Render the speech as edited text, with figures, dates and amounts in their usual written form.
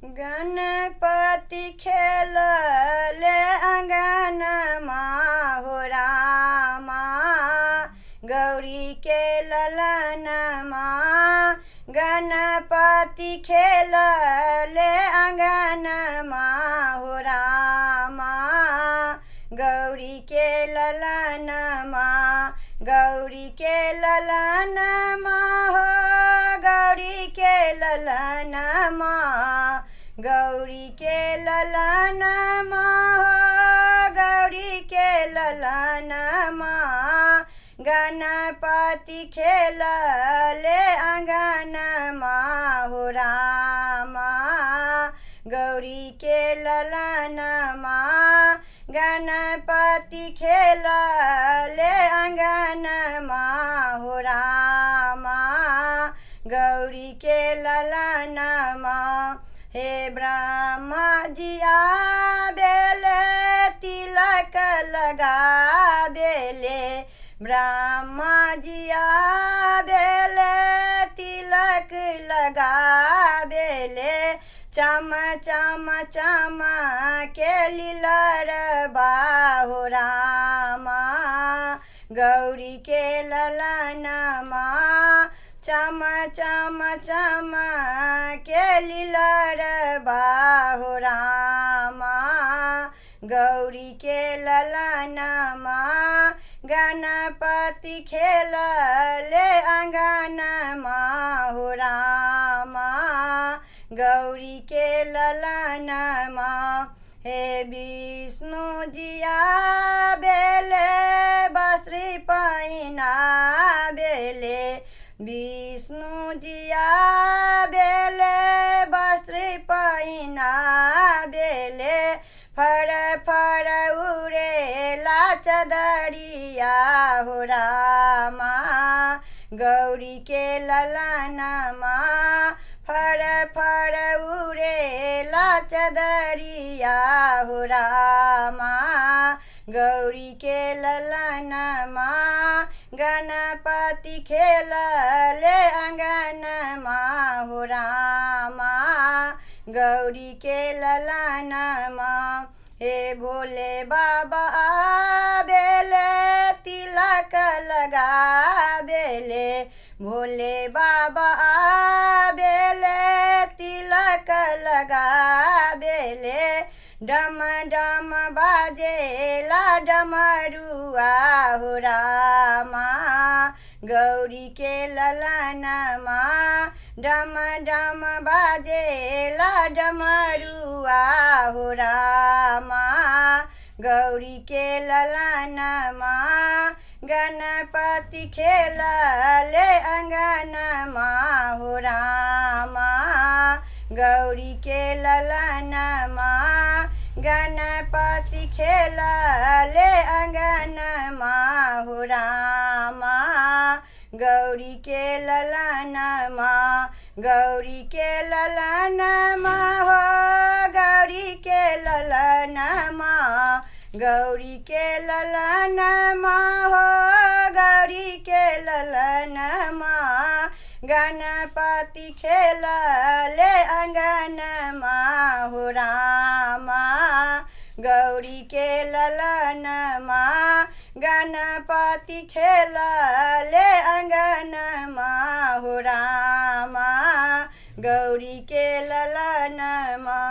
गणपति खेलले अङ्गनमा हो रामा, गौरी के ललनमा। गणपति खेलले अङ्गनमा हो रामा, गौरी के ललनमा। गौरी के ललनमा हो, गौरी के ललनमा। गौरी के ललनमा हो, गौरी के ललनमा। गणपति खेलले अङ्गनमा हो रामा, गौरी के ललनमा। गणपति खेलले अङ्गनमा हो रामा, गौरी के ललनमा। हे ब्रह्मा जी आबेले तिलक लगाबेले, ब्रह्मा जी आबेले तिलक लगाबेले। चम चम चमके लीलरबा हो रामा, गौरी के ललनमा। चम चम चमके लीलरबा हो रामा, गौरी के ललनमा। गणपति खेलले अङ्गनमा हो रामा, गौरी के ललनमा। हे विष्णु जी आबेले बस्त्री पहिनाबेले, विष्णु जी आबेले बस्त्री पहिनाबेले। फर फर उडेला चदरिया हो रामा, गौरी के ललनमा। फर फर उडेला चदरिया हो रामा, गौरी के ललनमा। गणपति खेलले अङ्गनमा हो रामा, गौरी के ललनमा। हे भोले बाबा आबेले तिलक लगाबेले, भोले बाबा आबेले तिलक लगाबेले। डम डम बाजेला डमरुआ हो रामा, गौरी के ललनमा। डम डम बाजेला डमरुआ हो रामा, गौरी के ललनमा। गणपति खेलले अङ्गनमा हो रामा, गौरी के ललनमा। गणपति खेलले अङ्गनमा हो रामा, गौरी के ललनमा। गौरी के ललनमा हो, गौरी के ललनमा। गौरी के ललनमा हो, गौरी के ललनमा। गणपति खेलले अङ्गनमा हो रामा, गौरी के ललनमा। गणपति खेलले अङ्गनमा हो रामा, गौरी के ललनमा।